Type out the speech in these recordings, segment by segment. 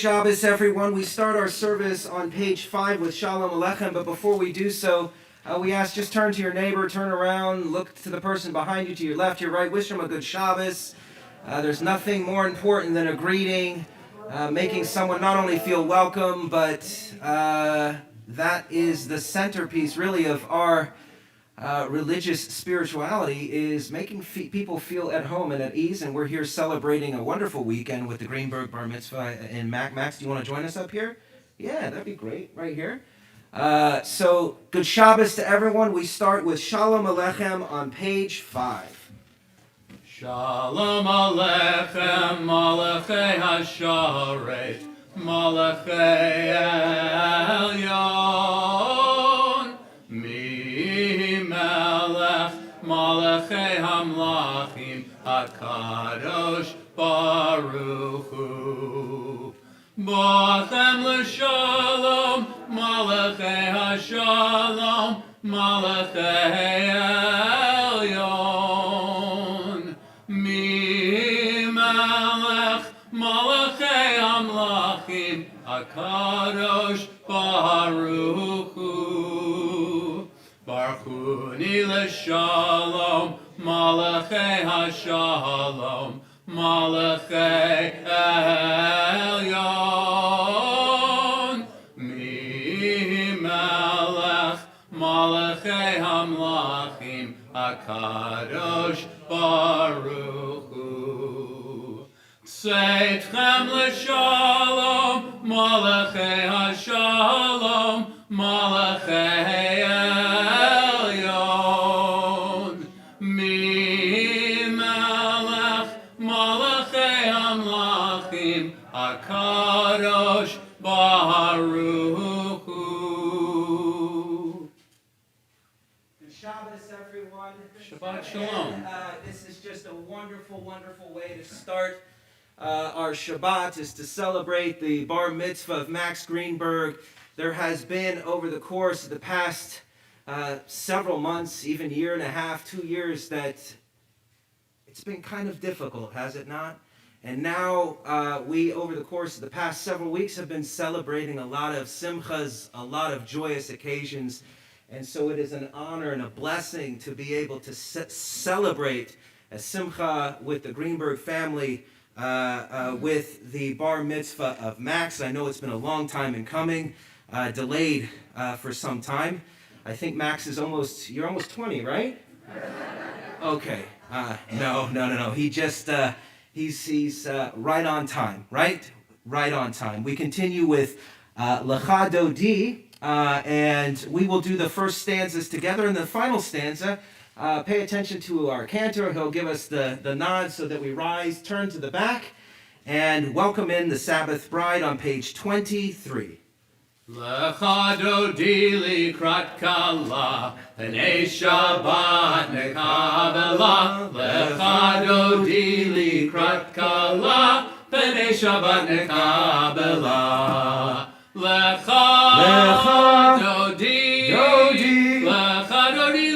Shabbos, everyone. We start our service on page 5 with Shalom Aleichem, but before we do so, we ask just turn to your neighbor, turn around, look to the person behind you, to your left, your right, wish them a good Shabbos. There's nothing more important than a greeting, making someone not only feel welcome, but that is the centerpiece, really, of our religious spirituality, is making people feel at home and at ease, and we're here celebrating a wonderful weekend with the Greenberg Bar Mitzvah in Max. Do you want to join us up here? Yeah, that'd be great, right here. So, good Shabbos to everyone. We start with Shalom Aleichem on page 5. Shalom Aleichem, Malachei HaSharet, Malachei Elyon, Malachei Hamlachim, HaKadosh Baruch Hu. Bochem l'shalom, Malachei HaShalom, Malachei Elyon. Malachei Hamlachim, HaKadosh Baruch Hu. Barchuni l'shalom, Malachei HaShalom, Malachei Elyon. Malachei Hamlachim, HaKadosh Baruch Hu. Tzeitkhem l'shalom, Malachei HaShalom, Malachei Elyon. Malachei Hamlachim, HaKadosh Baruch Hu. Good Shabbos, everyone. Shabbat Shalom. And, this is just a wonderful, wonderful way to start our Shabbat, is to celebrate the Bar Mitzvah of Max Greenberg. There has been, over the course of the past several months, even year and a half, 2 years, that it's been kind of difficult, has it not? And now we, over the course of the past several weeks, have been celebrating a lot of simchas, a lot of joyous occasions. And so it is an honor and a blessing to be able to celebrate a simcha with the Greenberg family, with the bar mitzvah of Max. I know it's been a long time in coming, delayed for some time. I think Max is you're almost 20, right? Okay. No. He just, he's right on time, right? Right on time. We continue with Lecha Dodi, and we will do the first stanzas together. In the final stanza, pay attention to our cantor. He'll give us the nod so that we rise, turn to the back, and welcome in the Sabbath bride on page 23. Lecha Dodi likrat kala, Pnei Shabbat nekabela. Lecha Dodi likrat kala, Pnei Shabbat nekabela. Lecha Dodi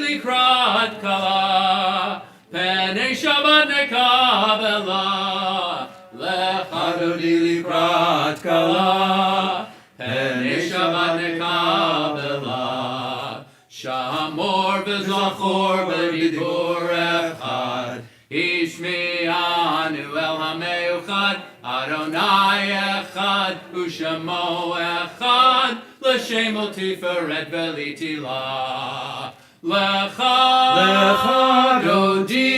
likrat kala, Pnei Shabbat nekabela. Lecha Dodi likrat kala, Pnei Shabbat nekabela. Shamor v'zachor b'didur echad, Ishmi'anu el ha'meuchad, Adonai echad, U'shemo echad, L'shem u'tiferet v'litila. Lecha Dodi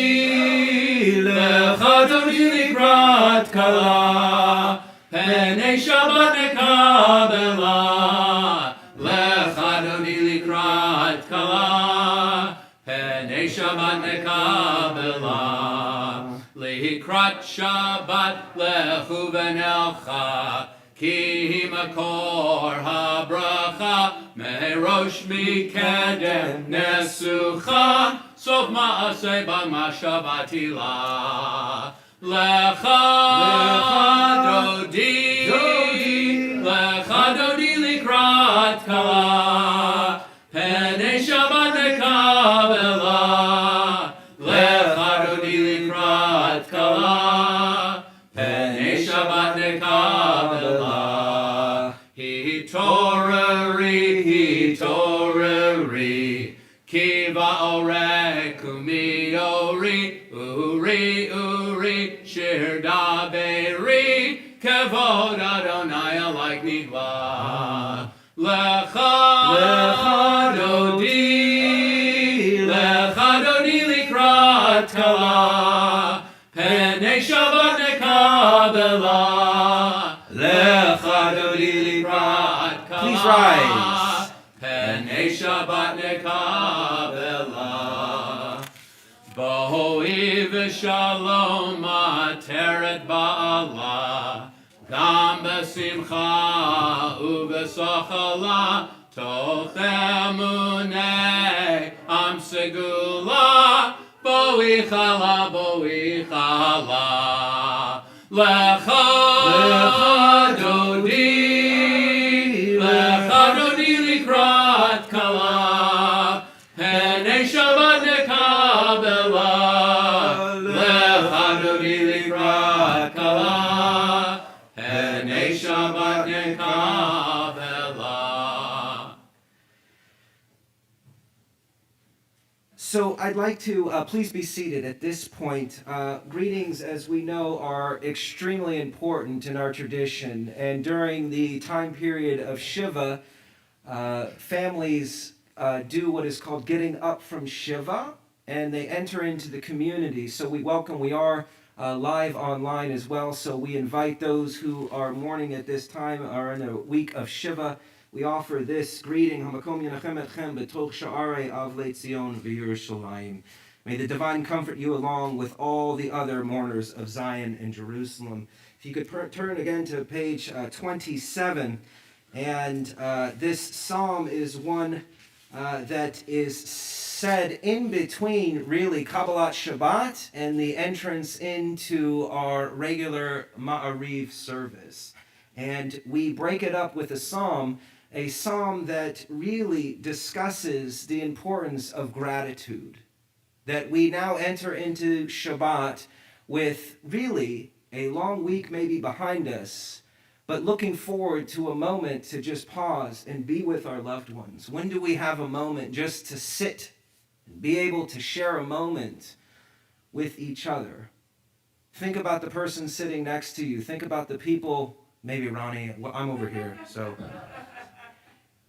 likrat kala, Pnei Shabbat nekabela. Lecha Dodi likrat kala, Pnei Shabbat nekabela. Likrat Shabbat lechu v'nelcha, Ki makor habracha, Merosh mikedem nesucha, Sof ma'aseh b'mashabatila. Lecha Dodi likrat kala, Pnei Shabbat nekabela. Lecha Dodi likrat kala, Pnei Shabbat nekabela. Hitorari, Kiva ore, Kumi ori, Uri, Shir Daveri, Kavod Adonai like Nidva. Lecha Dodi likrat kala, Penei Shabbat nekabela. Lecha Dodi likrat kala. Please rise. Penei Shabbat nekabela. Bohi v'shalom ateret ba'ala, Gam b'simcha u'b'sochala, Toch emunei am segula, Bohi chala. Lecha Dodi likrat kala, Penei Shabbat nekabela. Lecha Dodi likrat kala, Penei Shabbat nekabela. So I'd like to please be seated at this point. Greetings, as we know, are extremely important in our tradition. And during the time period of Shiva, families do what is called getting up from Shiva, and they enter into the community. So we are live online as well. So we invite those who are mourning at this time, are in a week of Shiva. We offer this greeting, Hamakom Yenachem Etchem B'toch Sha'arei Avlei Tzion V'Yerushalayim. May the divine comfort you along with all the other mourners of Zion and Jerusalem. If you could turn again to page 27, and this psalm is one that is said in between really Kabbalat Shabbat and the entrance into our regular Ma'ariv service. And we break it up with a psalm that really discusses the importance of gratitude. That we now enter into Shabbat with really a long week maybe behind us, but looking forward to a moment to just pause and be with our loved ones. When do we have a moment just to sit and be able to share a moment with each other? Think about the person sitting next to you. Think about the people, maybe Ronnie, well, I'm over here, so.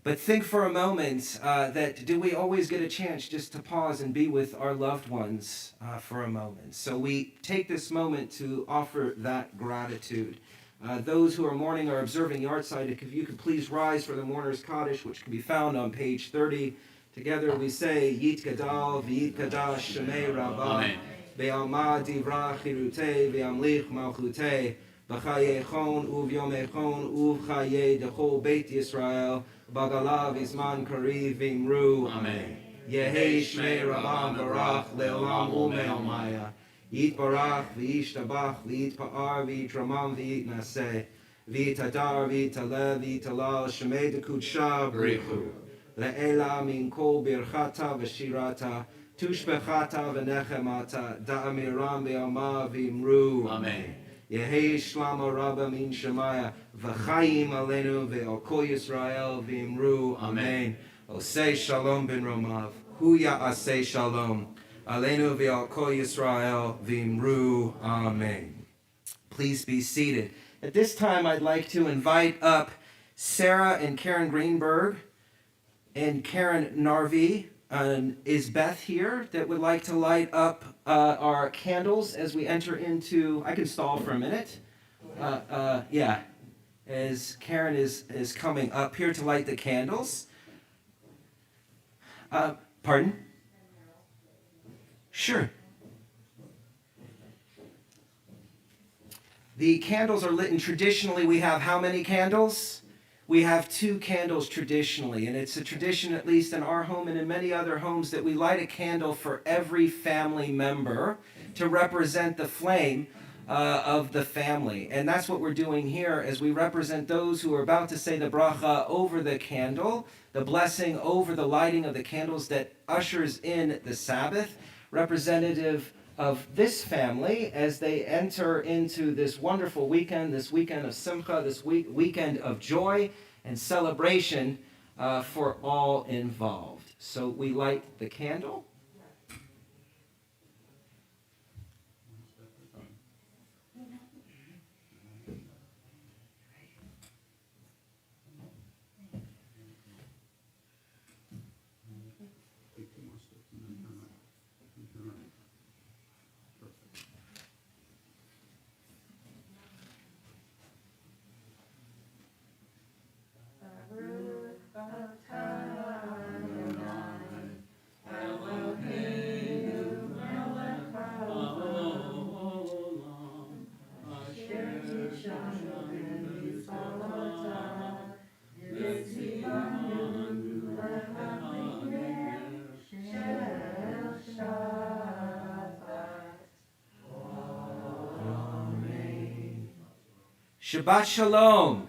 But think for a moment that do we always get a chance just to pause and be with our loved ones for a moment? So we take this moment to offer that gratitude. Those who are mourning or observing Yahrzeit, if you could please rise for the Mourner's Kaddish, which can be found on page 30. Together we say, Yit Gadal, V'yit Kadash, Shemei Rabbah, Ve'alma Divra Chirutei, Ve'amlich Malchutei, B'chayechon, U'v'yomechon, U'v'chayei Dechol Beit Yisrael, Bagalav Izman Kariv V'imru. Amen. Yehei Shmei Rabbam Barach, Le'olam U'me'omaya. Yitbarach v'yishtabach v'yitpa'ar v'yitramam v'yitnaseh v'yitadar v'yitaleh v'yitalal shemei dekudsha b'richu le'ela min kol birchata v'shirata tushbechata v'nechemata da'amiram v'yama v'imru. Amen. Yehei shlama rabba min shemaya v'chayim alenu ve'al kol Yisrael v'imru. Amen. Osei shalom ben Romav huya asei shalom. Aleinu v'al kol Yisrael v'imru. Amen. Please be seated. At this time, I'd like to invite up Sarah and Karen Greenberg and Karen Narvi. Is Beth here that would like to light up our candles as we enter into... I can stall for a minute. Yeah. As Karen is coming up here to light the candles. Pardon? Sure. The candles are lit, and traditionally we have how many candles? We have 2 candles traditionally, and it's a tradition, at least in our home and in many other homes, that we light a candle for every family member to represent the flame of the family. And that's what we're doing here as we represent those who are about to say the bracha over the candle, the blessing over the lighting of the candles that ushers in the Sabbath, representative of this family as they enter into this wonderful weekend, this weekend of Simcha, this weekend of joy and celebration for all involved. So we light the candle. Shabbat Shalom.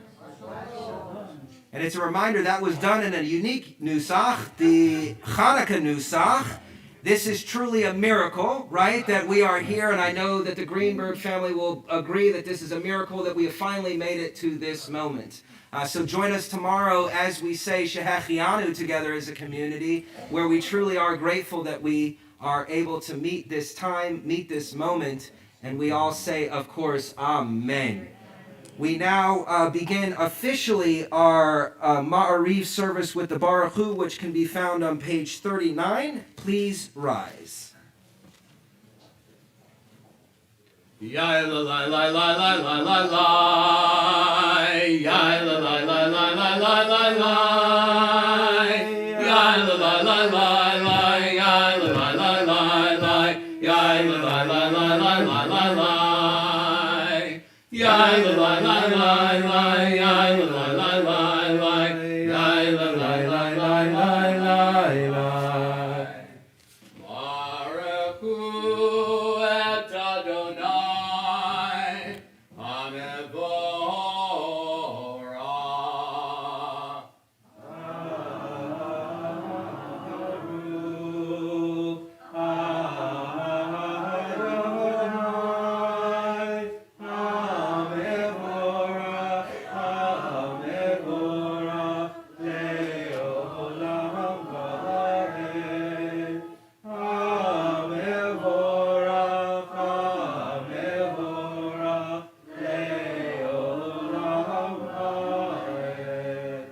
And it's a reminder that was done in a unique nusach, the Hanukkah nusach. This is truly a miracle, right? That we are here, and I know that the Greenberg family will agree that this is a miracle that we have finally made it to this moment. So join us tomorrow as we say Shehechianu together as a community, where we truly are grateful that we are able to meet this time, meet this moment, and we all say, of course, Amen. We now begin officially our Ma'ariv service with the Baruch Hu, which can be found on page 39. Please rise. Ya la la la la la la la la. Ya la la la la la la la la. Ya la la la la la. Ya la la la la la. Ya la la la la la la la la. Ya la la la la la. Ya la la la la la. Ya la la la la la la la. Baruch Hu et Adonai HaMevorach.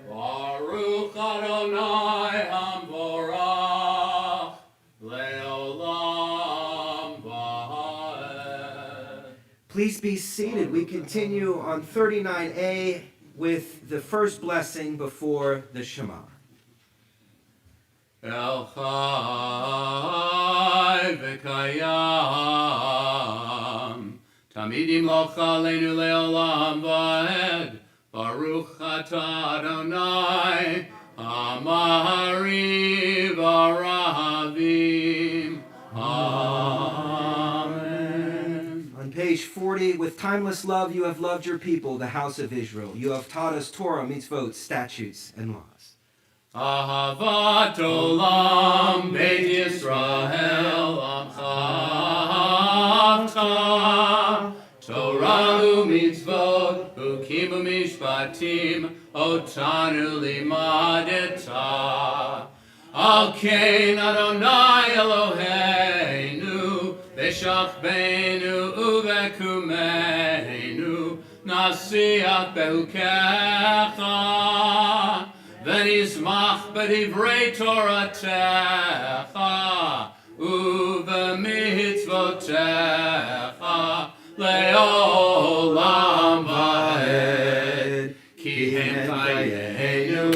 Baruch Adonai HaMevorach Le'olam Va'ed. Please be seated. We continue on 39a with the first blessing before the Shema. El Chai V'Kayam Tamidim Locha Aleinu Le'olam Va'ed. Baruch Atah Adonai Amahari V'Rahavim. Amen. On page 40, with timeless love you have loved your people, the house of Israel. You have taught us Torah, mitzvot, statutes, and laws. Ahavat Olam Beit Yisrael Amchavta Torah u'mitzvot u'kim u'mishpatim otanu limadeta Al kein Adonai Eloheinu v'shachbeinu u'vekumeinu nasiach behukecha v'nizmach b'divrei Toratecha u'v'mitzvotecha le'olam va'ed ki hem chayeinu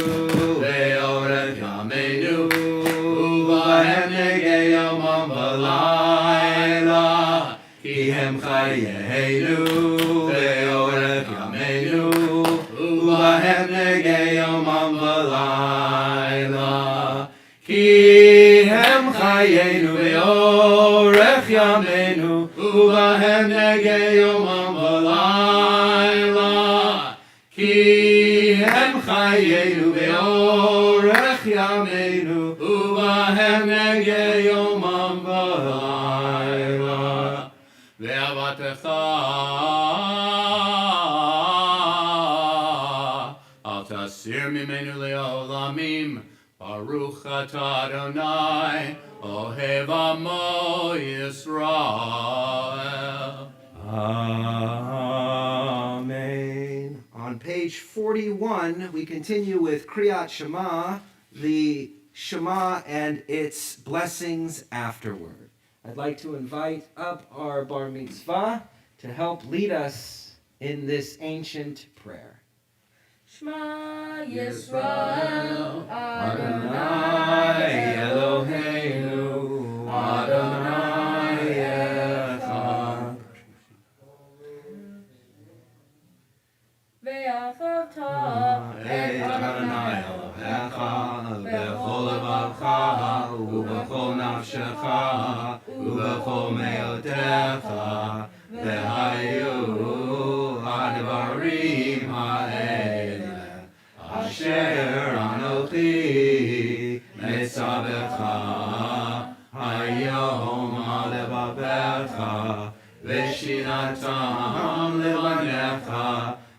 le'orech yameinu u'vahem negei yomam v'layla ki hem chayeinu le'orech yameinu u'vahem negei yomam v'layla ki hem chayeinu le'orech yameinu u'vahem negei yomam v'layla ki hem chayeinu le'orech yameinu u'vahem negei yomam v'layla. Al tasir mimenu leolamim. Baruch atah Adonai, Ohev Amo Yisrael. Amen. On page 41, we continue with Kriyat Shema, the Shema and its blessings afterward. I'd like to invite up our Bar Mitzvah to help lead us in this ancient prayer. Shema Yisrael, Adonai Eloheinu, Adonai Echad. Ve'achavta Et Adonai Elohecha, bechol levacha, ubechol nafshecha, ubechol meotecha, ve'hayu advarim ha'ele, asher anochi metzavecha, hayom alevavecha, v'shinatam levanecha,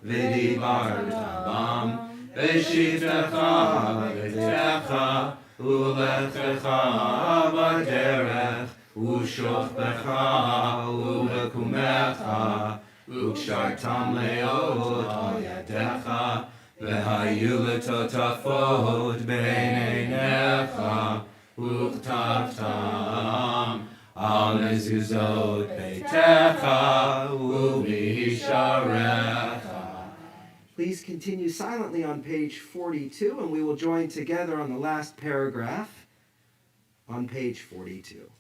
v'dibarta bam, v'shitecha v'techa, ulechecha b'derech, u'shoftecha u'bekumecha, u'kshartam leot al yadecha, v'hayu letotafot bein einecha, u'chtavtam al mezuzot beitecha u'b'hisharecha. Please continue silently on page 42, and we will join together on the last paragraph on page 42.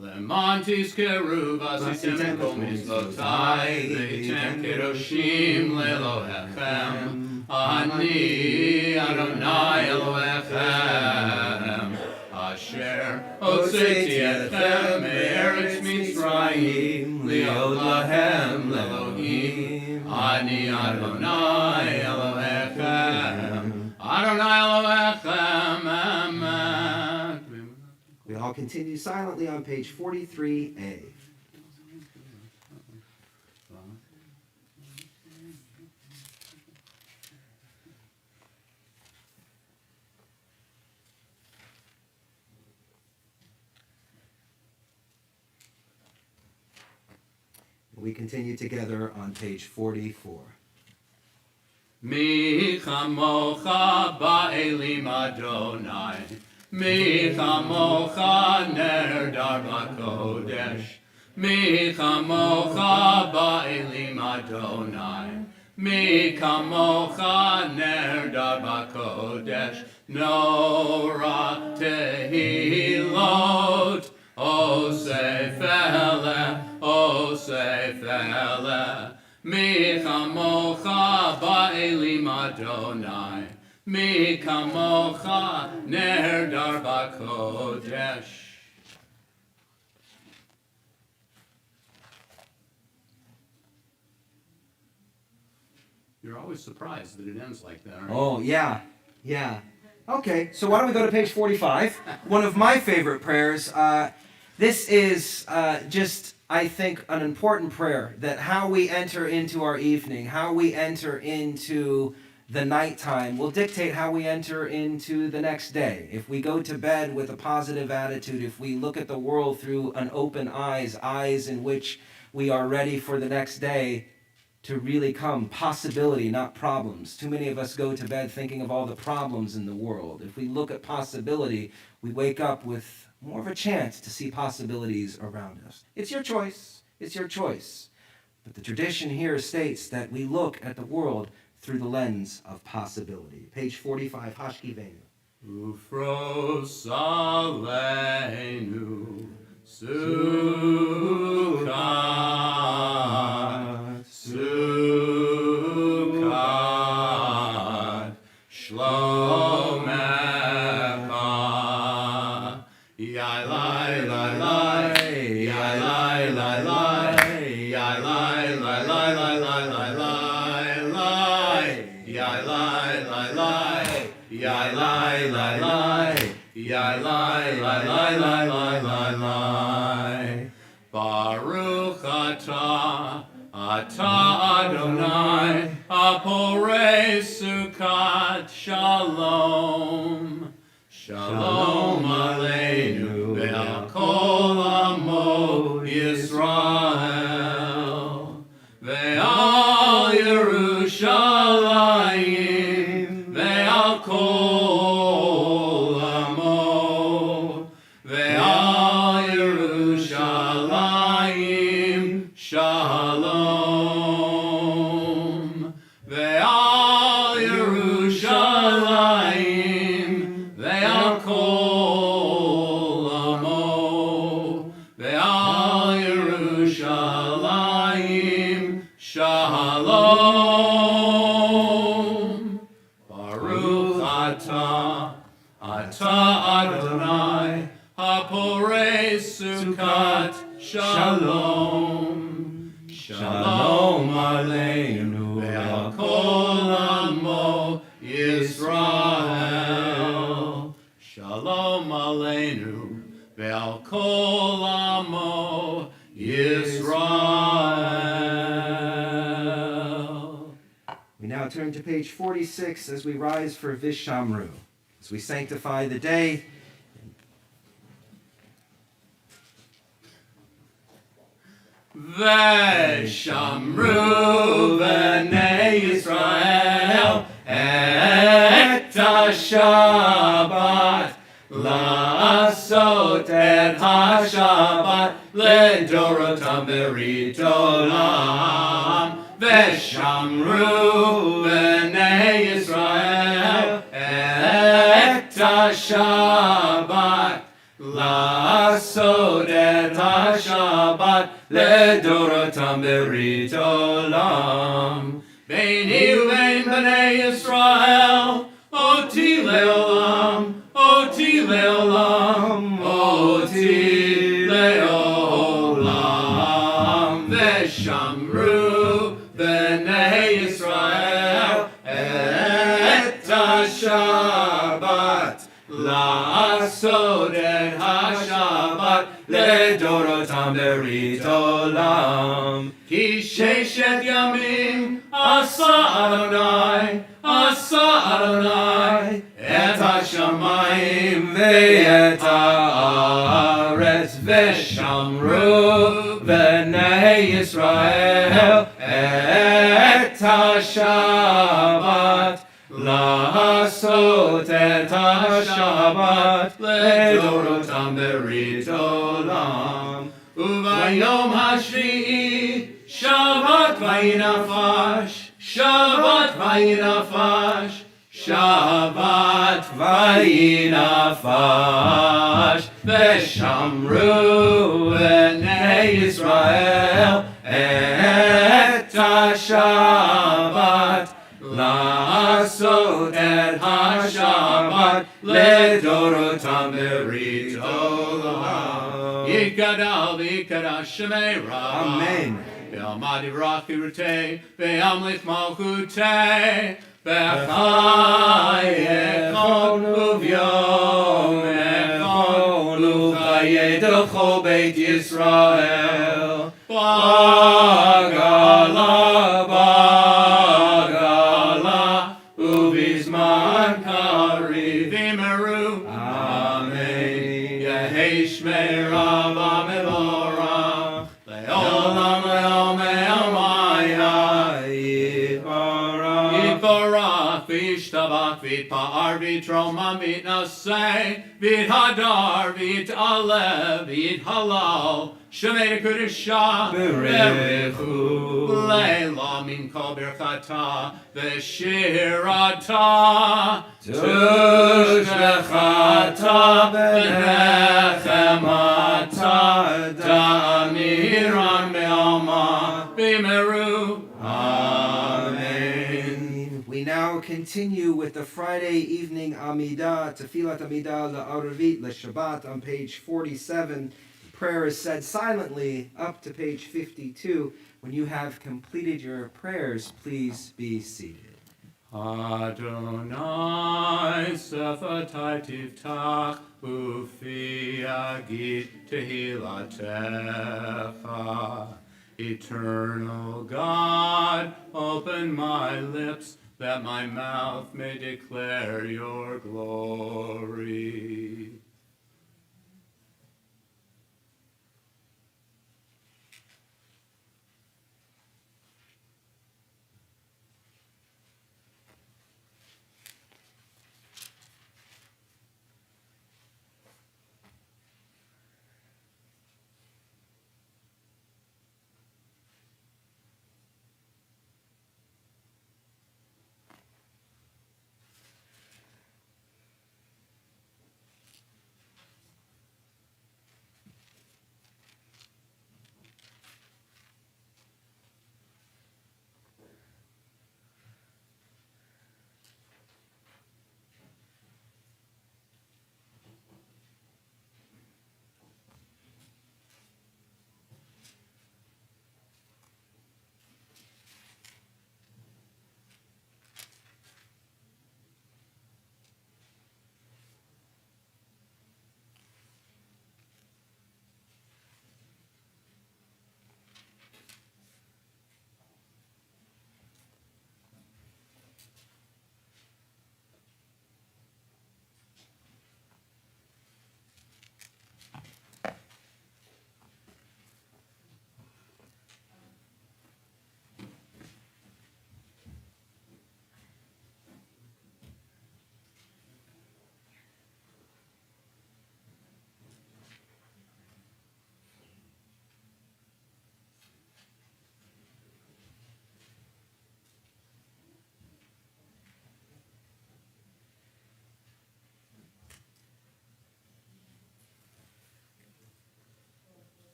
Leman tizkeru v'asitem kol mitzvotai, v'eitem kedoshim lelohechem. Ani Adonai Elohechem, asher hotzeti etchem me'eretz Mitzrayim, liod lahem lelohim. Ani Adonai Elohechem, Adonai Elohechem, amen. We all continue silently on page 43a. We continue together on page 44. Mi chamocha ba'elim Adonai, mi chamocha ner dar b'kodesh, mi chamocha ba'elim Adonai, mi chamocha ner dar b'kodesh, nora tehilot, osefele, osefele. Mi chamocha ba'elim Adonai, mi kamocha ner dar b'kodesh. You're always surprised that it ends like that, aren't you? Oh, yeah. Okay, so why don't we go to page 45? One of my favorite prayers. This is just, I think, an important prayer, that how we enter into our evening, how we enter into the nighttime will dictate how we enter into the next day. If we go to bed with a positive attitude, if we look at the world through an open eyes in which we are ready for the next day to really come, possibility, not problems. Too many of us go to bed thinking of all the problems in the world. If we look at possibility, we wake up with more of a chance to see possibilities around us. It's your choice. It's your choice. But the tradition here states that we look at the world through the lens of possibility. Page 45, Hashkivenu. Ufros aleinu, Sukkot, Sukkot, Shlomecha, Yai lai lai lai, Yai lai lai lai, Yai lai lai lai lai lai lai lai, Yai lai lai lai, Yai lai lai lai, Yai lai lai lai lai lai lai. Baruch atah, atah Adonai, aporei Sukkot Shalom. Shalom Aleinu ve'al kol amo Yisrael ve'al Yerushalayim ve'al kol amo ve'al Yerushalayim Shalom ve'al Yerushalayim ve'al kol amo ve'al Yerushalayim Shalom. Baruch atah, atah Adonai, haporei Sukkot Shalom. Shalom Aleinu ve'al kol amo Yisrael. Shalom Aleinu ve'al kol amo Yisrael. We now turn to page 46 as we rise for Vishamru, as we sanctify the day. Veshamru b'nei Yisrael et ha-Shabbat la'asot et ha-Shabbat ledorotam berit olam. Veshamru b'nei Yisrael et ha-Shabbat la'asot et ha-Shabbat ledorotam berit olam. Beini uvein b'nei Yisrael oti leolam, oti leolam, oti leolam. Veshamru b'nei Yisrael et ha-Shabbat la'asot et ha-Shabbat ledorotam berit olam. Ki sheshet yamim asa Adonai, asa Adonai, et ha-shamayim ve'et ha'aretz. Veshamru b'nei Yisrael et ha-Shabbat la'asot et ha-Shabbat ledorotam berit olam. Uvayom hashvi'i Shabbat vayinafash, Shabbat vayinafash, Shabbat vayinafash. Veshamru b'nei Yisrael et ha-Shabbat la'asot et ha-Shabbat ledorotam berit olam. Yikadal v'yikadash shemei Rabbah. Amen. Ve'amad yivrach kirutei, ve'amlith malchutei, ve'chai echon uvyom echon u'chayedecho beit Yisrael. Bagala, bagala, ubizman kariv imeru. Amen. Yehei shmei Rabba mevorach, le'olam le'om le'omayah. Yivarach Ishtabak vit pa'ar vit romam vit naseh vit hadar vit alev vit halal Shemei Kedusha Berechu Leila min kol birchata v'shirata Tushbechata v'nechemata Damiran be'alma b'meru Amen. We now continue with the Friday evening Amidah, Tefillat Amidah La'arvit L'Shabbat on page 47. Prayer is said silently up to page 52. When you have completed your prayers, please be seated. Adonai Sephatai Tiftach Ufi Agit Tehilatecha Eternal God, open my lips that my mouth may declare your glory.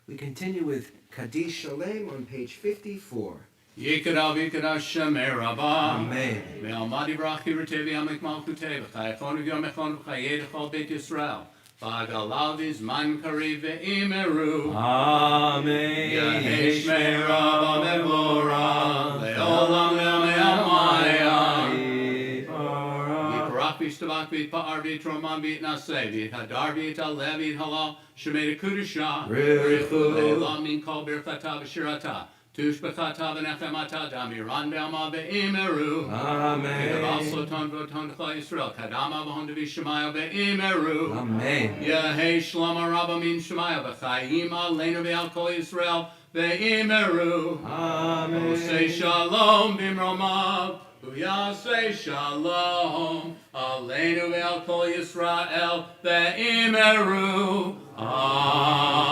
We continue with Kaddish Shalom on page 54. Yikadav Yikadav Shemer Rabbah. Amen. Ve'almadi brachi retevi amek malchutei v'chayachonu v'yomechonu v'chayed chol beit Yisrael. V'agalav izman kariv ve'imeru. Amen. Yehei Shmei Rabbah mevorah. Le'olam le'amei amaya. Yikrak v'ishtabak v'yitpa'ar v'yitromam v'yitnaseh. V'yithadar v'yitalev v'yithalal. Shemei Kedusha. Berechu. Le'olam min kol birchata v'shirata. Tushbechata v'nechemata damiran be'alma ve'imeru. Amen. Kedav soton v'oton d'chol Yisrael. Kadama v'hon devi Shemaya ve'imeru. Amen. Yehei Shlama Rabba min Shemaya v'chayim aleinu ve'al kol Yisrael ve'imeru. Amen. Say shalom b'mromav. Say shalom aleinu ve'al kol Yisrael ve'imeru. Amen.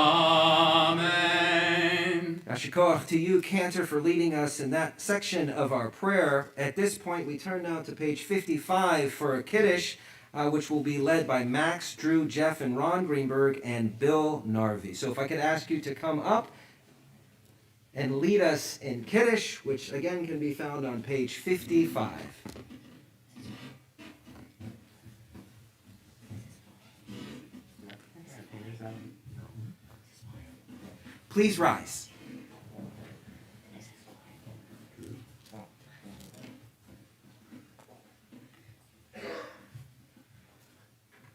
Ashikoach to you, Cantor, for leading us in that section of our prayer. At this point, we turn now to page 55 for a Kiddush, which will be led by Max, Drew, Jeff, and Ron Greenberg, and Bill Narvi. So if I could ask you to come up and lead us in Kiddush, which again can be found on page 55. Please rise.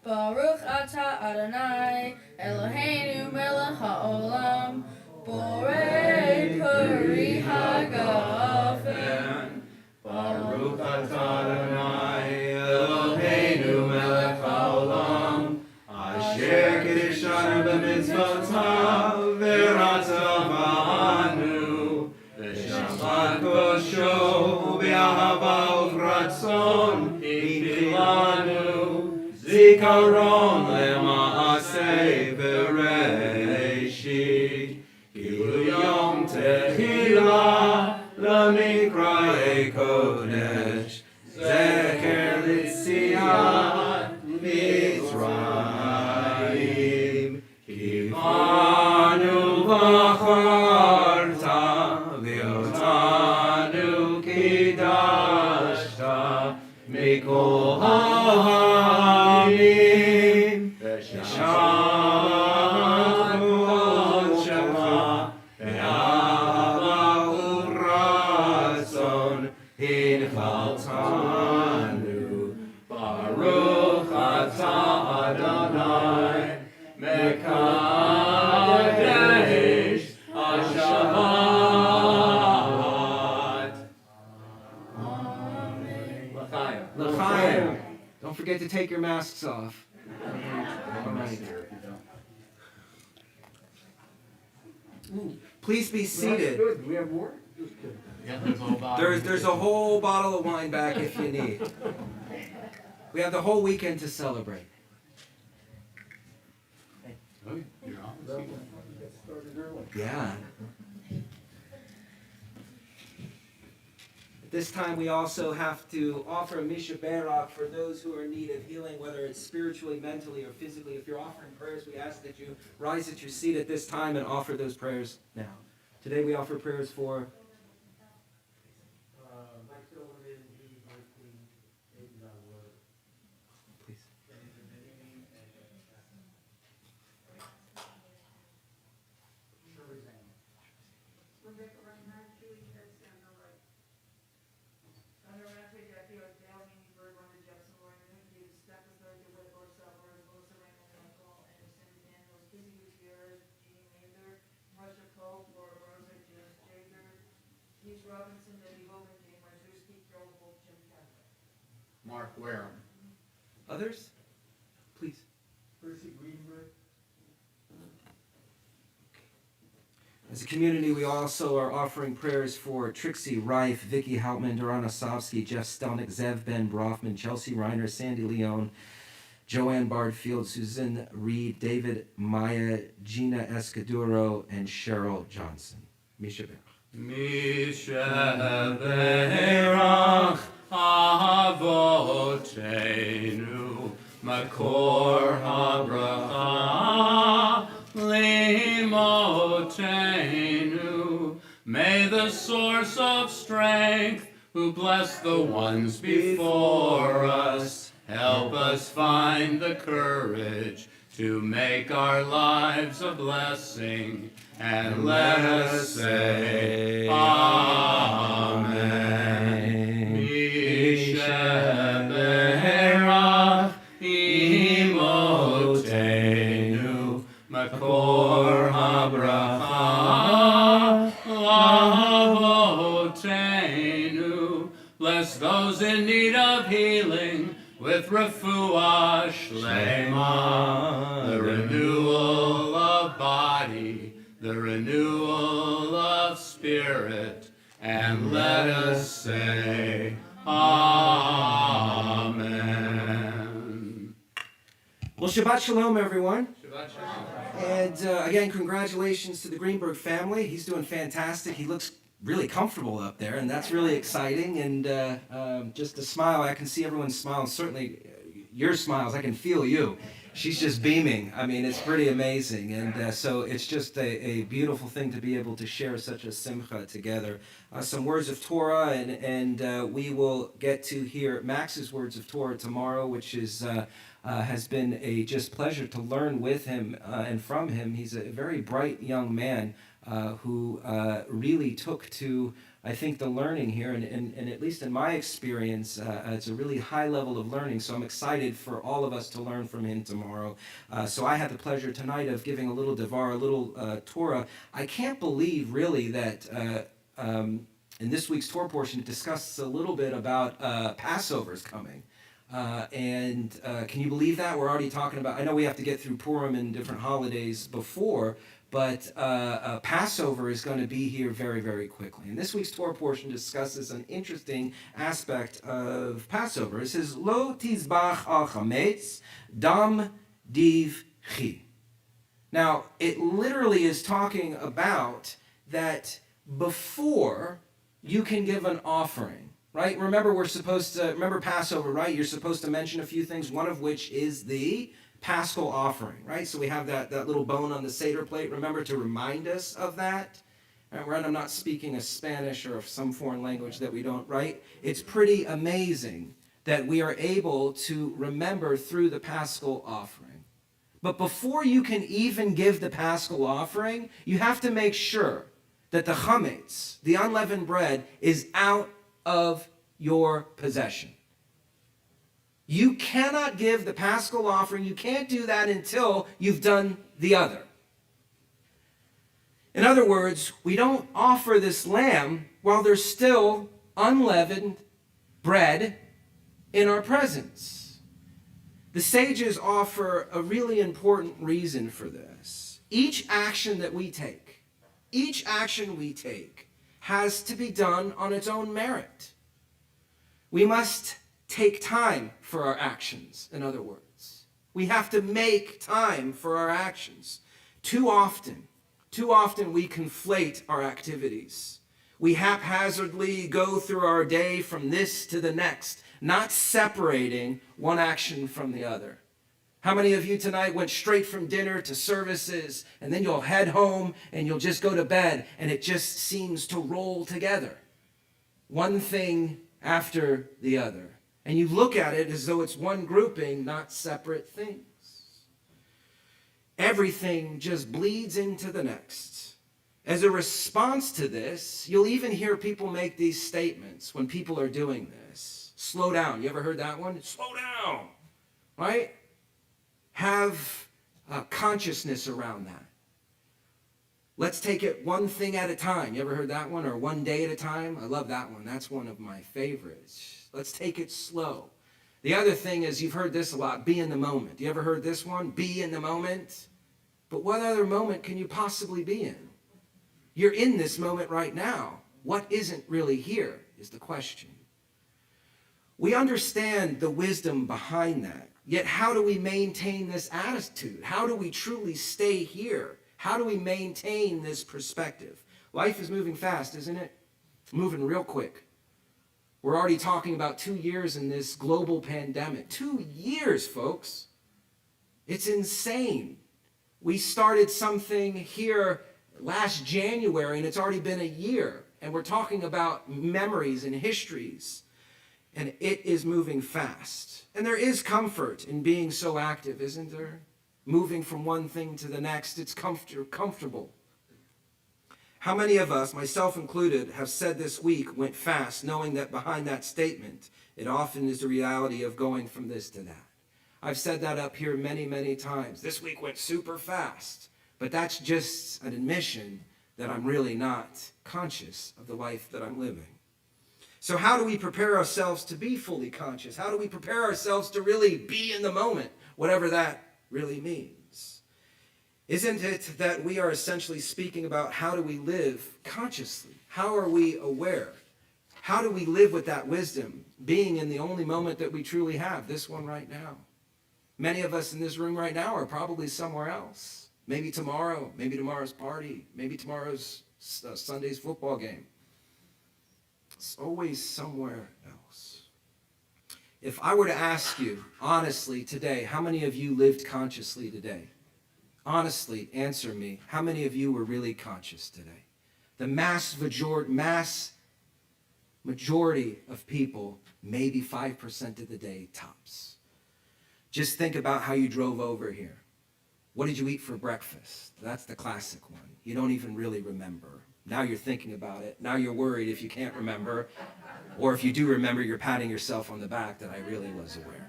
Baruch atah Adonai, Eloheinu melech haolam, borei peri hagafen. Baruch atah Adonai, Eloheinu melech haolam, asher kiddushanu b'mitzvotav v'ratzavanu, v'shabbat kosho u'be'ahava u'vratzon hikilanu, zikaron lema'aseh bereshit, kilu yom tehillah lamikra'ei kodesh, zecher litziat Mitzrayim, kivanu v'charta v'otanu kidashta mikol ha'amim v'shamat kodshecha ve'ahava u'ratzon hinchaltanu. Baruch atah Adonai mekadesh ha-Shabbat. L'chaim. L'chaim. Don't forget to take your masks off. All right. Please be seated. Good. Do we have more? Yeah, there's a whole bottle. There's a whole bottle of wine back if you need. We have the whole weekend to celebrate. Oh, you're on. Get started early. Yeah. At this time, we also have to offer a Misha Barak for those who are in need of healing, whether it's spiritually, mentally, or physically. If you're offering prayers, we ask that you rise at your seat at this time and offer those prayers now. Today, we offer prayers for please. Mark Wareham. Others? Please. Percy Greenberg. As a community, we also are offering prayers for Trixie Reif, Vicky Hauptman, Duran Osovsky, Jeff Stelnick, Zev Ben Brofman, Chelsea Reiner, Sandy Leone, Joanne Bardfield, Susan Reed, David Maya, Gina Escaduro, and Cheryl Johnson. Misha Berach. Misha Berach Avotenu Makor HaBracha Limotenu. May the source of strength, who bless the ones before us, help us find the courage to make our lives a blessing, and let us say Amen. Misha Berach Imotenu Makor HaBracha Lavotenu. Bless those in need of healing with refuah shlema, the renewal of body, the renewal of spirit, and let us say Amen. Well, Shabbat Shalom, everyone. Shabbat Shalom. And again, congratulations to the Greenberg family. He's doing fantastic. He looks really comfortable up there, and that's really exciting. And just a smile, I can see everyone's smiles. Certainly, your smiles, I can feel you. She's just beaming. I mean, it's pretty amazing. And so it's just a beautiful thing to be able to share such a simcha together. Some words of Torah, and we will get to hear Max's words of Torah tomorrow, which is has been a just pleasure to learn with him and from him. He's a very bright young man who really took to, I think, the learning here, and at least in my experience, it's a really high level of learning, so I'm excited for all of us to learn from him tomorrow. So I had the pleasure tonight of giving a little Devar, a little Torah. I can't believe, really, that in this week's Torah portion, it discusses a little bit about Passover's coming. And can you believe that? We're already talking about, I know we have to get through Purim and different holidays before, but Passover is going to be here very, very quickly. And this week's Torah portion discusses an interesting aspect of Passover. It says, Lo tizbach al chametz, dam div chi. Now, it literally is talking about that before you can give an offering, right? Remember, remember Passover, right? You're supposed to mention a few things, one of which is the Paschal offering, right? So we have that little bone on the Seder plate. Remember to remind us of that. Right? I'm not speaking a Spanish or some foreign language that we don't, right? It's pretty amazing that we are able to remember through the Paschal offering. But before you can even give the Paschal offering, you have to make sure that the chametz, the unleavened bread, is out of your possession. You cannot give the Paschal offering. You can't do that until you've done the other. In other words, we don't offer this lamb while there's still unleavened bread in our presence. The sages offer a really important reason for this. Each action we take has to be done on its own merit. We must take time for our actions, in other words. We have to make time for our actions. Too often we conflate our activities. We haphazardly go through our day from this to the next, not separating one action from the other. How many of you tonight went straight from dinner to services, and then you'll head home and you'll just go to bed, and it just seems to roll together? One thing after the other. And you look at it as though it's one grouping, not separate things. Everything just bleeds into the next. As a response to this, you'll even hear people make these statements when people are doing this. Slow down. You ever heard that one? Slow down. Right? Have consciousness around that. Let's take it one thing at a time. You ever heard that one? Or one day at a time? I love that one. That's one of my favorites. Let's take it slow. The other thing is, you've heard this a lot, be in the moment. You ever heard this one? Be in the moment. But what other moment can you possibly be in? You're in this moment right now. What isn't really here is the question. We understand the wisdom behind that. Yet how do we maintain this attitude? How do we truly stay here? How do we maintain this perspective? Life is moving fast, isn't it? Moving real quick. We're already talking about 2 years in this global pandemic. 2 years, folks. It's insane. We started something here last January, and it's already been a year. And we're talking about memories and histories. And it is moving fast. And there is comfort in being so active, isn't there? Moving from one thing to the next, it's comfortable. How many of us, myself included, have said this week went fast, knowing that behind that statement, it often is the reality of going from this to that? I've said that up here many, many times. This week went super fast, but that's just an admission that I'm really not conscious of the life that I'm living. So how do we prepare ourselves to be fully conscious? How do we prepare ourselves to really be in the moment, whatever that really means? Isn't it that we are essentially speaking about how do we live consciously? How are we aware? How do we live with that wisdom, being in the only moment that we truly have, this one right now? Many of us in this room right now are probably somewhere else. Maybe tomorrow, maybe tomorrow's party, maybe tomorrow's Sunday's football game. It's always somewhere else. If I were to ask you, honestly, today, how many of you lived consciously today? Honestly, answer me. How many of you were really conscious today? The mass majority of people, maybe 5% of the day, tops. Just think about how you drove over here. What did you eat for breakfast? That's the classic one. You don't even really remember. Now you're thinking about it. Now you're worried if you can't remember. Or if you do remember, you're patting yourself on the back that I really was aware.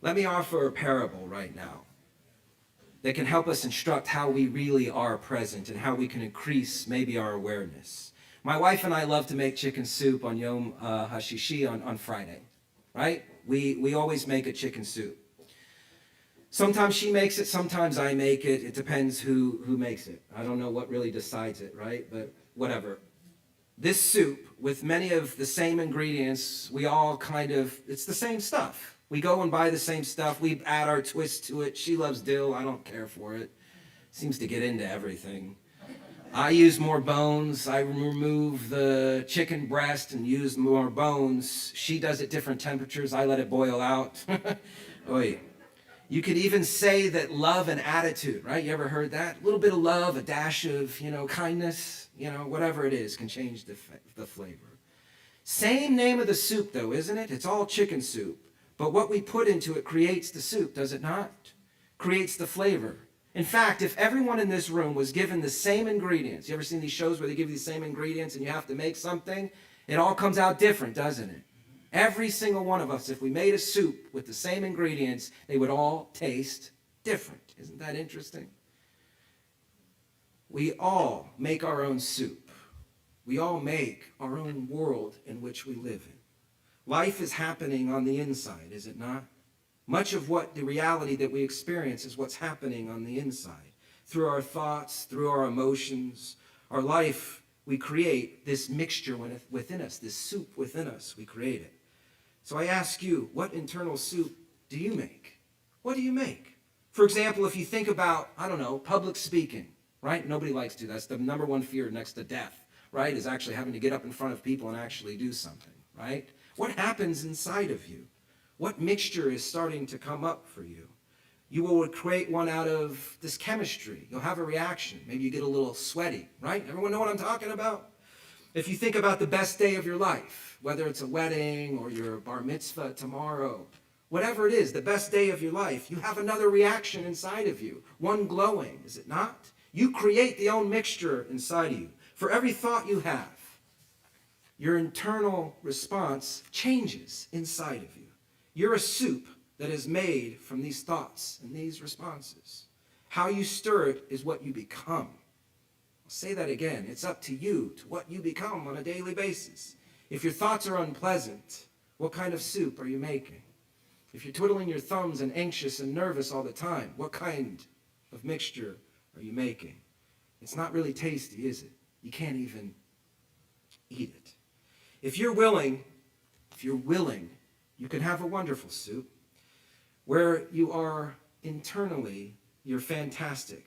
Let me offer a parable right now that can help us instruct how we really are present and how we can increase maybe our awareness. My wife and I love to make chicken soup on Yom HaShishi on Friday, right? We always make a chicken soup. Sometimes she makes it, sometimes I make it. It depends who makes it. I don't know what really decides it, right? But whatever. This soup, with many of the same ingredients, we all it's the same stuff. We go and buy the same stuff. We add our twist to it. She loves dill. I don't care for it. Seems to get into everything. I use more bones. I remove the chicken breast and use more bones. She does it different temperatures. I let it boil out. Oy. You could even say that love and attitude, right? You ever heard that? A little bit of love, a dash of, kindness, whatever it is can change the flavor. Same name of the soup though, isn't it? It's all chicken soup. But what we put into it creates the soup, does it not? Creates the flavor. In fact, if everyone in this room was given the same ingredients, you ever seen these shows where they give you the same ingredients and you have to make something? It all comes out different, doesn't it? Every single one of us, if we made a soup with the same ingredients, they would all taste different. Isn't that interesting? We all make our own soup. We all make our own world in which we live in. Life is happening on the inside, is it not? Much of what the reality that we experience is what's happening on the inside. Through our thoughts, through our emotions, our life, we create this mixture within us, this soup within us, we create it. So I ask you, what internal soup do you make? What do you make? For example, if you think about, public speaking, right? Nobody likes to. That's the number one fear next to death, right? Is actually having to get up in front of people and actually do something, right? What happens inside of you? What mixture is starting to come up for you? You will create one out of this chemistry. You'll have a reaction. Maybe you get a little sweaty, right? Everyone know what I'm talking about? If you think about the best day of your life, whether it's a wedding or your bar mitzvah tomorrow, whatever it is, the best day of your life, you have another reaction inside of you, one glowing, is it not? You create the own mixture inside of you. For every thought you have, your internal response changes inside of you. You're a soup that is made from these thoughts and these responses. How you stir it is what you become. I'll say that again. It's up to you, to what you become on a daily basis. If your thoughts are unpleasant, what kind of soup are you making? If you're twiddling your thumbs and anxious and nervous all the time, what kind of mixture are you making? It's not really tasty, is it? You can't even eat it. If you're willing, you can have a wonderful soup where you are internally, you're fantastic,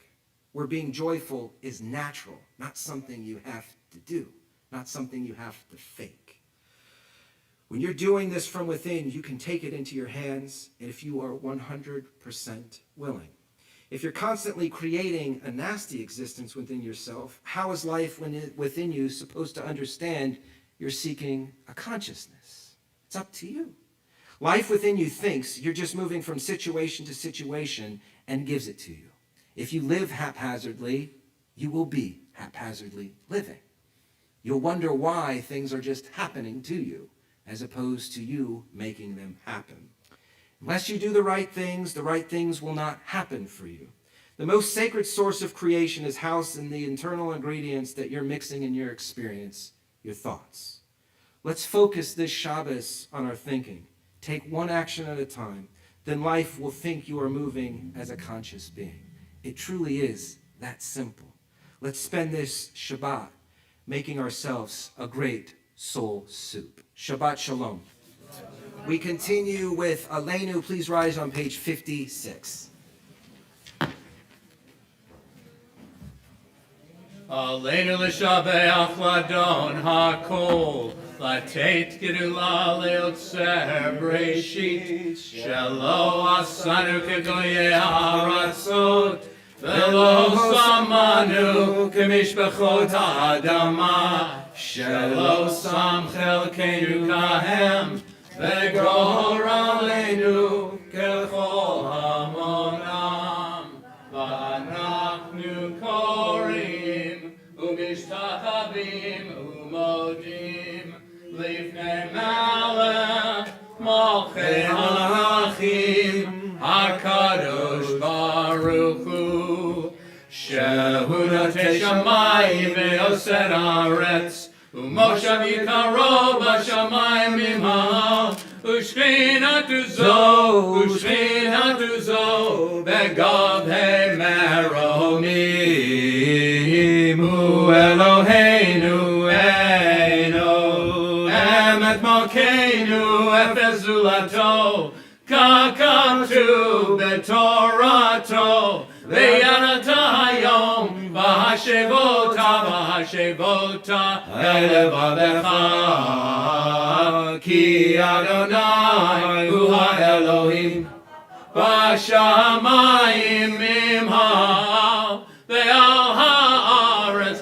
where being joyful is natural, not something you have to do, not something you have to fake. When you're doing this from within, you can take it into your hands, and if you are 100% willing. If you're constantly creating a nasty existence within yourself, how is life within you supposed to understand you're seeking a consciousness? It's up to you. Life within you thinks you're just moving from situation to situation and gives it to you. If you live haphazardly, you will be haphazardly living. You'll wonder why things are just happening to you as opposed to you making them happen. Unless you do the right things will not happen for you. The most sacred source of creation is housed in the internal ingredients that you're mixing in your experience, your thoughts. Let's focus this Shabbos on our thinking. Take one action at a time. Then life will think you are moving as a conscious being. It truly is that simple. Let's spend this Shabbat making ourselves a great soul soup. Shabbat Shalom. We continue with Aleinu. Please rise on page 56. Aleinu l'shabeach ladon hakol, Latate Gedula Leotzer Breshit Shelo Asanu Kegoye Aratzot Velo Samanu Kemishbechot Adama Shelo Sam Chelkenu Kahem Vegor Aleinu Kechol Hamonam V'anachnu Korim Umishtatabim Umodim Lifnei Malach Malchei Malachim HaKadosh Baruch Hu Shehu Notei Shamayim Ve'oseh Haaretz Umoshav Yikaro B'Shamayim Imah Ushchina Zo Begavhei Meromim Hu Eloheinu Eino Emet Malkeinu Efes Zulato Kakatu Betorato Ve'yanata Hayom V'hashevota Elevavecha Ki Adonai Hu HaElohim V'shamayim Imha Ve'al haaretz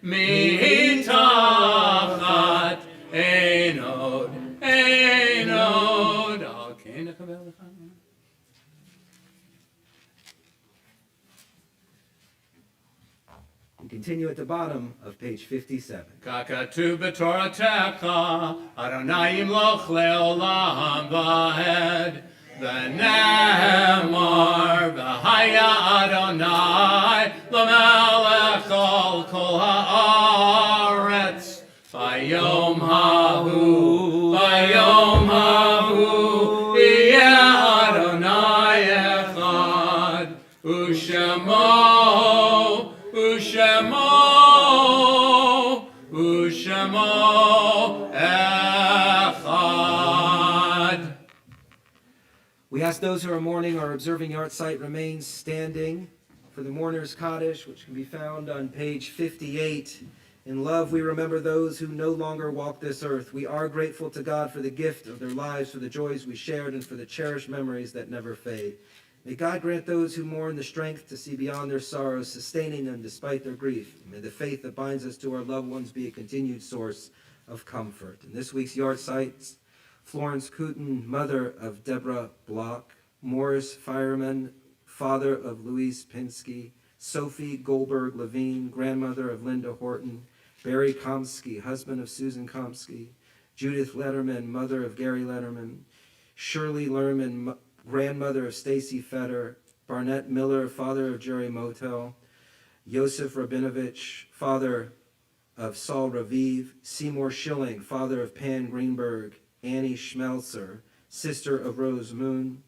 Mitachat Einod Al Kein Echaveh Lecha. We continue at the bottom of page 57. Kakatu b'Toratecha, Adonai yimloch le'olam v'hed, v'ne'emar v'haya Adonai l'melech al kol ha'aretz, v'yom hahu yeh Adonai echad, u'shemo echad. We ask those who are mourning or observing Yartzeit remain standing for the mourner's Kaddish, which can be found on page 58. In love, we remember those who no longer walk this earth. We are grateful to God for the gift of their lives, for the joys we shared, and for the cherished memories that never fade. May God grant those who mourn the strength to see beyond their sorrows, sustaining them despite their grief. May the faith that binds us to our loved ones be a continued source of comfort. In this week's Yartzeit, Florence Cooten, mother of Deborah Block; Morris Fireman, father of Louise Pinsky; Sophie Goldberg Levine, grandmother of Linda Horton; Barry Komsky, husband of Susan Komsky; Judith Letterman, mother of Gary Letterman; Shirley Lerman, grandmother of Stacy Fetter; Barnett Miller, father of Jerry Motel; Yosef Rabinovich, father of Saul Raviv; Seymour Schilling, father of Pan Greenberg; Annie Schmelzer, sister of Rose Moon;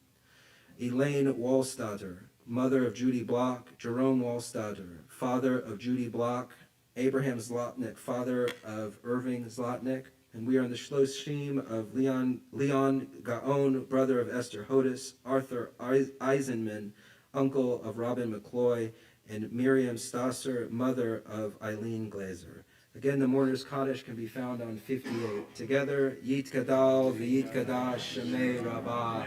Elaine Wallstatter, mother of Judy Block; Jerome Wallstatter, father of Judy Block; Abraham Zlotnick, father of Irving Zlotnick. And we are on the Shloshim of Leon Gaon, brother of Esther Hodis; Arthur Eisenman, uncle of Robin McCloy; and Miriam Stasser, mother of Eileen Glazer. Again, the mourner's Kaddish can be found on 58. Together, Yitkadal v'yitkadash Shemei Rabbah,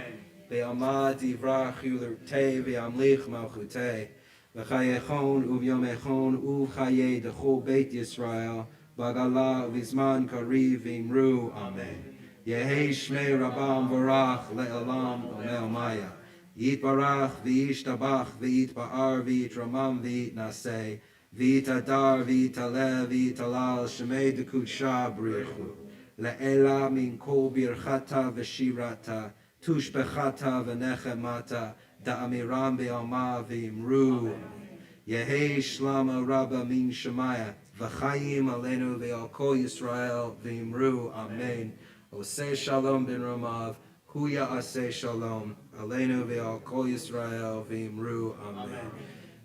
Be'amad divrach yulurtei v'amlich malchutei, v'chayechon u'vyomechon u'chayei d'chol Beit Yisrael, Bagala v'zman kariv v'imru, Amen. Yehei Shmei Rabbam Barach le'olam Omel Maya. Yitbarach v'yishtabach v'yitba'ar v'yitramam v'yitnaseh, v'yitadar v'yitaleh v'yitalal Shemei d'kudsha b'richu. Le'ela min kol birchata v'shirata, tushbechata v'nechemata, da'amiram v'alma v'imru. Yehei Shlama Rabba min Shemaya, v'chayim aleinu ve'al kol Yisrael v'imru, Amen. Oseh Shalom ben Romav, Huya Aseh Shalom, aleinu ve'al kol Yisrael v'imru, Amen.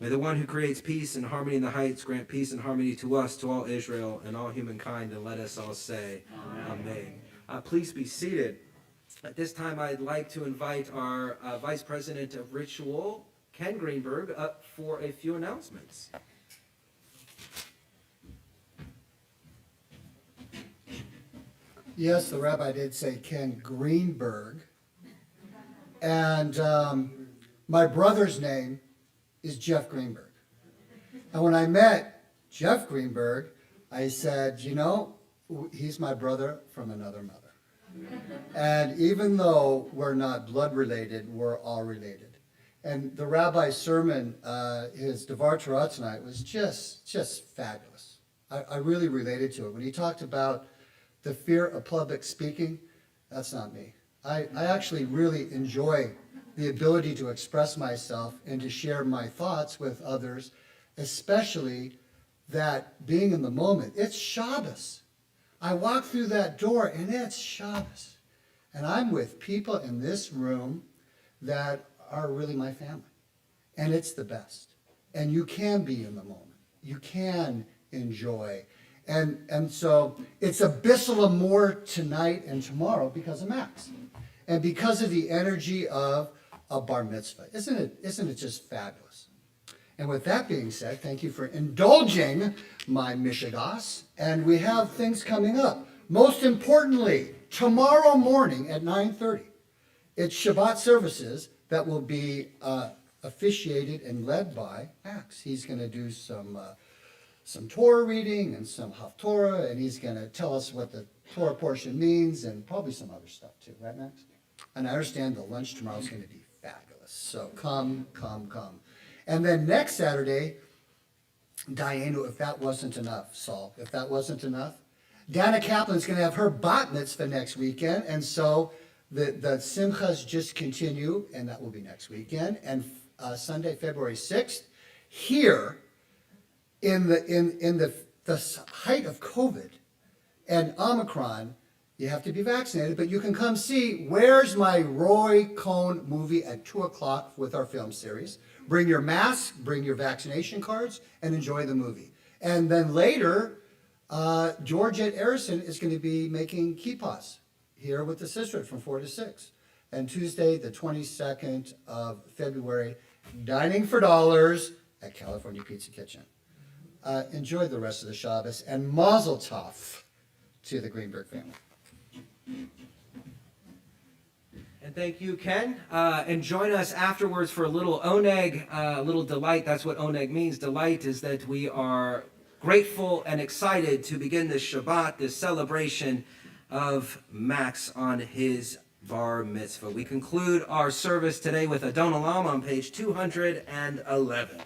May the one who creates peace and harmony in the heights grant peace and harmony to us, to all Israel, and all humankind, and let us all say, Amen. Please be seated. At this time, I'd like to invite our Vice President of Ritual, Ken Greenberg, up for a few announcements. Yes, the rabbi did say Ken Greenberg. And my brother's name is Jeff Greenberg. And when I met Jeff Greenberg, I said, you know, he's my brother from another mother. And even though we're not blood related, we're all related. And the rabbi's sermon, his Devar Torah tonight, was just fabulous. I really related to it. When he talked about the fear of public speaking, that's not me. I actually really enjoy the ability to express myself and to share my thoughts with others, especially that being in the moment. It's Shabbos. I walk through that door and it's Shabbos. And I'm with people in this room that are really my family. And it's the best. And you can be in the moment. You can enjoy. And so it's a bissel more tonight and tomorrow because of Max. And because of the energy of a bar mitzvah. Isn't it just fabulous? And with that being said, thank you for indulging my mishigas. And we have things coming up. Most importantly, tomorrow morning at 9:30, it's Shabbat services that will be officiated and led by Max. He's going to do some Torah reading and some Haftorah, and he's going to tell us what the Torah portion means and probably some other stuff too, right, Max? And I understand the lunch tomorrow is going to be fabulous. So come. And then next Saturday, Dianu, if that wasn't enough, Saul, if that wasn't enough, Dana Kaplan's going to have her bat mitzvah next weekend, and so the simchas just continue, and that will be next weekend. And Sunday, February 6th, here in the height of COVID and Omicron, you have to be vaccinated, but you can come see Where's My Roy Cohn movie at 2 o'clock with our film series. Bring your mask, bring your vaccination cards, and enjoy the movie. And then later, Georgette Arison is going to be making kippas here with the sisterhood from 4 to 6. And Tuesday, the 22nd of February, Dining for Dollars at California Pizza Kitchen. Enjoy the rest of the Shabbos, and mazel tov to the Greenberg family. And thank you, Ken. And join us afterwards for a little oneg, a little delight. That's what oneg means. Delight is that we are grateful and excited to begin this Shabbat, this celebration of Max on his bar mitzvah. We conclude our service today with Adon Olam on page 211.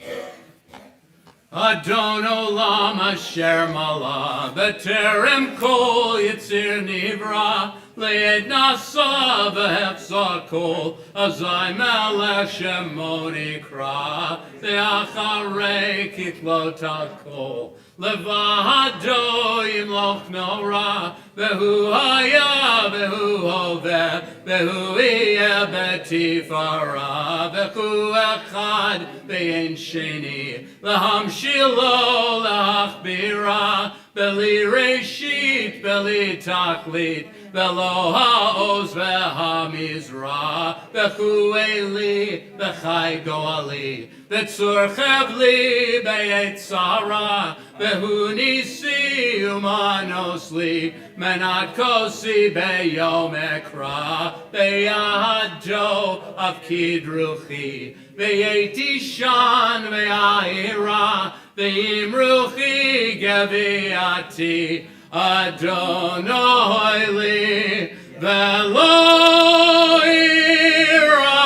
Adon Olam Asher Malah B'terem Kol Yitzir Nivra Le'ed Nasa V'Hefza Kol Azai Melech Shemo Nikra Ve'acharei Kitlot HaKol Levado Yimloch Nora Ve'hu Haya Ve'hu Hoveh Ve'hu Yeh B'tifara Ve'hu Echad Ve'en Sheni L'hamshilo L'achbira Beli Reshit Beli Taklit Velo ha'oz ve'hamizra V'chu eli v'chai goali V'tzur chevli be'etzara V'hu nisi umanos li Menat kosi be'yom ekra Be'yado av kidruchi Ve'yeti shan ve'ayira Ve'imruchi geviati Adonai li velo ira.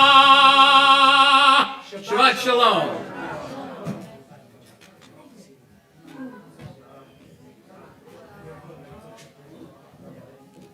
Shabbat shalom.